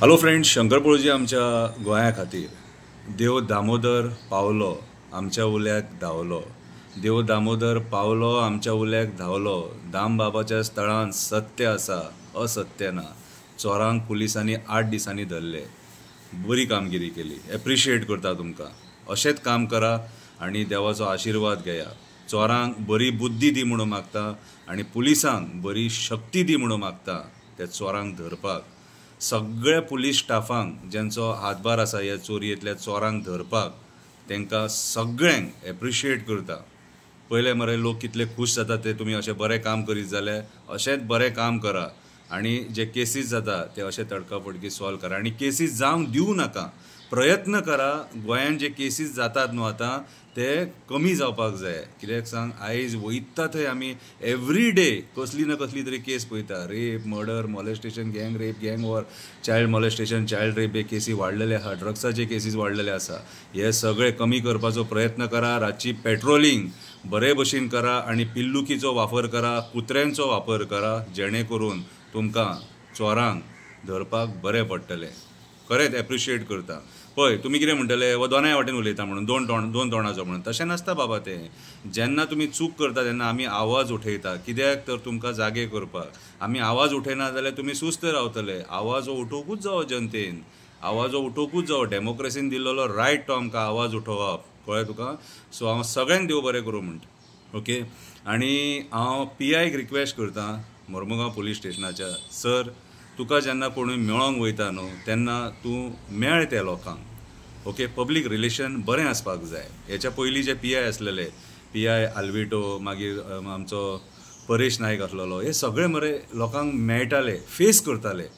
Hello friends, Shankar पळोवजी आमच्या गोंया खातीर देव दामोदर पावलो आमच्या उल्याक धांवलो. देव दामोदर पावलो आमच्या उल्याक धांवलो. दाम बाबाच्या स्थळांत सत्य आसा, असत्य ना. चोरांक पुलिसांनी 8 दिसांनी धरले. बरी कामगिरी केली. एप्रिशिएट करता तुमकां. अशेंच काम करा आनी देवाचो आशिर्वाद घेया. चोरांक बरी बुद्धी दी म्हणून मागता आनी पुलिसांक बरी शक्ती दी म्हणून मागता त्या चोरांक धरपाक. सगळ्या पुलीस स्टाफांक ज्यांचो हातभार आसा ह्या चोरयेंतल्या चोरांक धरपाक तांकां सगळ्यांक एप्रिशिएट करता. पयले मरे लोक कितले खूश जाता ते तुमी अशें बरें काम करीत जाल्यार अशेंच बरें काम करा आनी जे केसीस जाता ते अशें तडकाफडकी सॉल्व करा आनी केसीस जावंक दिवं नाका. प्रयत्न करा. गोंयांत जे केसीस जातात न्हू आतां ते कमी जावपाक जाय. कित्याक सांग, आयज वयता थंय आमी एवरी डे कसली ना कसली तरी केस पळयता. रेप, मर्डर, मॉलेस्टेशन, गँग रेप, गँग war, child molestation, child rape हे केसी वाडलेले आसा. ड्रग्साचे केसीस वाडलेले आसा. हे सगळे कमी करपाचो प्रयत्न करा. रातची पेट्रोलिंग बरे भशेन करा आनी पिल्लुकीचो वापर करा, कुत्र्यांचो वापर करा, जेणे करून तुमकां चोरांक धरपाक बरें पडटलें. खरेंच एप्रिशिएट करता. पळय, तुमी कितें म्हणटले, वो दोनाय वाटेन उलयता म्हणून, दोन तोंडाचो म्हणून. तशें नासता बाबा तें. जेन्ना तुमी चूक करता तेन्ना आमी आवाज उठयता. कित्याक तर तुमकां जागे करपाक. आमी आवाज उठयना जाल्यार तुमी सुस्त रावतले. आवाज हो उठोवपूच जावो जनतेन. आवाज हो उठोवपूच जावो. डेमोक्रेसीन दिल्लो रायट तो आमकां आवाज उठोवप. कळ्ळें तुका? सो हांव सगळ्यांक देव बरें करूं म्हणटा. ओके. आनी हांव PIक रिक्वेस्ट करतां मोर्मुगांव पुलीस स्टेशनाच्या. सर, तुका जेन्ना कोणूय मेळोंक वयता न्हू तेन्ना तूं मेळ त्या लोकांक. ओके. पब्लीक रिलेशन बरें आसपाक जाय. हेच्या पयलीं जे PI आसलेले, PI आल्विटो, मागीर आमचो परेश नायक आसलेलो, हे सगळे मरे लोकांक मेळटाले, फेस करताले.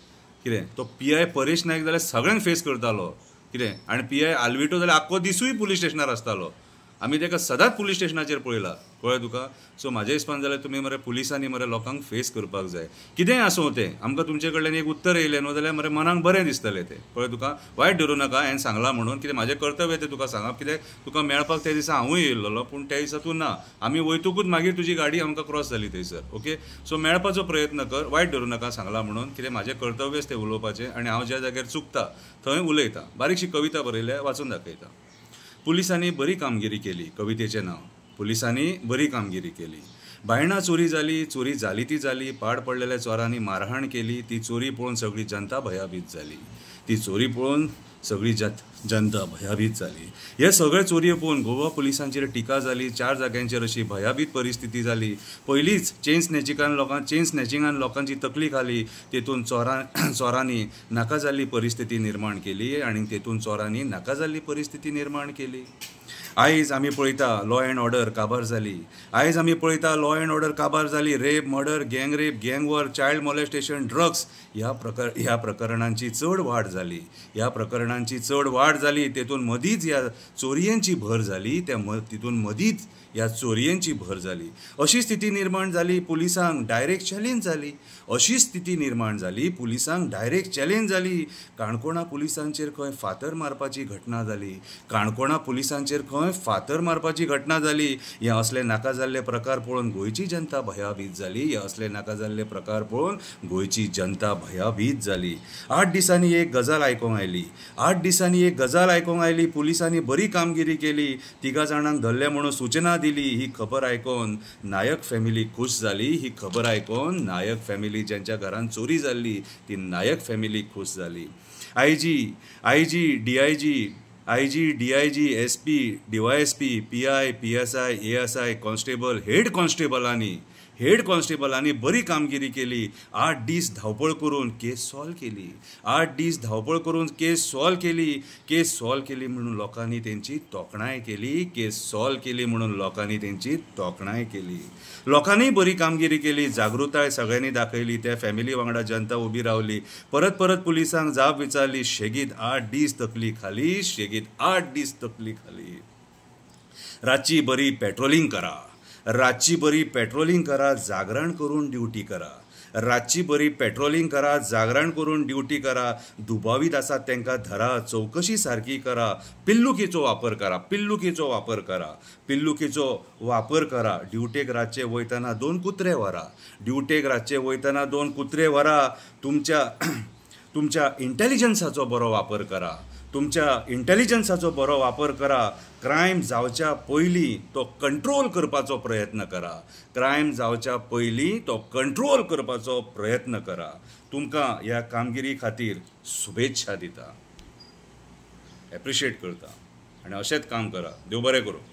कितें तो PI परेश नायक जाल्यार सगळ्यांक फेस करतालो. कितें आनी PI आल्विटो जाल्यार आख्खो दिसूय पुलीस स्टेशनार आसतालो. आमी ताका सदांच पुलीस स्टेशनाचेर पळयला. कळ्ळें तुका? सो म्हाज्या हिसपान जाल्यार तुमी मरे पुलिसांनी मरे लोकांक फेस करपाक जाय. कितेंय आसूं तें. आमकां तुमचे कडल्यान एक उत्तर येयलें न्हू जाल्यार मरे मनाक बरें दिसतलें तें. कळ्ळें तुका? वायट धरूं नाका हांवें सांगलां म्हणून. कितें म्हाजें कर्तव्य तें तुका सांगप. कित्याक तुका मेळपाक त्या दिसा हांवूय येयल्लो, पूण त्या दिसा तूं ना. आमी वयतकूच मागीर तुजी गाडी आमकां क्रॉस जाली थंयसर. ओके. सो मेळपाचो प्रयत्न कर. वायट धरूं नाका सांगलां म्हणून. कितें म्हाजें कर्तव्यच तें उलोवपाचें आनी हांव ज्या जाग्यार चुकता थंय उलयतां. बारीकशी कविता बरयल्या, वाचून दाखयता. पुलिसांनी बरी कामगिरी केली. कवितेचें नांव. पुलिसांनी बरी कामगिरी केली. बायणां चोरी जाली, चोरी जाली ती जाली. पाड पडलेल्या चोरांनी मारहाण केली. ती चोरी पळोवन सगळी जनता भयाभीत झाली. ती चोरी पळोवन सगळी जनता भयाभीत झाली. हे सगळे चोरये पळोवन गोवा पुलिसांचेर टिका जाली. 4 जाग्यांचेर अशी भयाभीत परिस्थिती जाली. पयलींच चेन स्नॅचिंगान लोकांची तकली खाली. तेतून चोरांनी नाका जाल्ली परिस्थिती निर्माण केली आनी तेतून चोरांनी नाका जाल्ली परिस्थिती निर्माण केली. आयज आमी पळयता लॉ अँड ऑर्डर काबार जाली. आयज आमी पळयता लॉ अँड ऑर्डर काबार जाली. रेप, मर्डर, गँग रेप, गँग वॉर, चायल्ड मॉलेस्टेशन, ड्रग्स ह्या प्रकरणांची चड वाड जाली. ह्या प्रकरणांची चड वाड जाली. तेतून मदींच ह्या चोरयेंची भर जाली. तितून मदींच ह्या चोरयेंची भर जाली. अशी स्थिती निर्माण जाली. पुलिसांक डायरेक्ट चॅलेंज जाली. अशी स्थिती निर्माण जाली. पुलिसांक डायरेक्ट चॅलेंज जाली. काणकोणा पुलिसांचेर खंय फातर मारपाची घटना जाली. काणकोणा पुलिसांचेर खंय फातर मारपाची घटना जाली. हे असले नाका जाल्ले प्रकार पळोवन गोंयची जनता भयाभीत जाली. हे असले नाका जाल्ले प्रकार पळोवन गोंयची जनता भयाभीत जाली. 8 दिसांनी एक गजाल आयकोंक आयली. 8 दिसांनी एक गजाल आयकोंक आयली. पुलिसांनी बरी कामगिरी केली. 3 जाणांक धरले म्हणून सूचना दिली. ही खबर आयकोन नायक फॅमिली खूश जाली. ही खबर आयकोन नायक फॅमिली, ज्यांच्या घरांत चोरी जाल्ली, ती नायक फॅमिली खूश जाली. IG, DIG, SP, DYSP, PI, PSI, ASI, constable, head कॉन्स्टेबलांनी बरी कामगिरी केली. 8 दीस धांवपळ करून केस सॉल्व केली. 8 दीस धांवपळ करून केस सॉल्व केली. केस सॉल्व केली म्हणून लोकांनी तेंची तोखणाय केली. केस सॉल्व केली म्हणून लोकांनी तेंची तोखणाय केली. लोकांनी बरी कामगिरी केली. जागृताय सगळ्यांनी दाखयली. त्या फॅमिली वांगडा जनता उबी रावली. परत पुलिसांक जाप विचारली. शेगीत 8 दीस तकली खाली. शेगीत 8 दीस तकली खाली. रातची बरी पेट्रोलिंग करा. रातची बरी पेट्रोलिंग करा. जागरण करून ड्युटी करा. रातची बरी पेट्रोलिंग करा. जागरण करून ड्युटी करा. दुबावीत आसात तांकां धरा. चौकशी सारकी करा. पिल्लुकीचो वापर करा. ड्युटेक रातचे वयतना 2 कुत्रे व्हरा. तुमच्या इंटेलिजन्साचो बरो वापर करा. तुमच्या इंटेलिजन्साचो बरो वापर करा. क्रायम जावच्या पयलीं तो कंट्रोल करपाचो प्रयत्न करा. क्रायम जावच्या पयलीं तो कंट्रोल करपाचो प्रयत्न करा. तुमकां ह्या कामगिरी खातीर शुभेच्छा दिता, एप्रिशिएट करता आनी अशेंच काम करा. देव बरें करूं.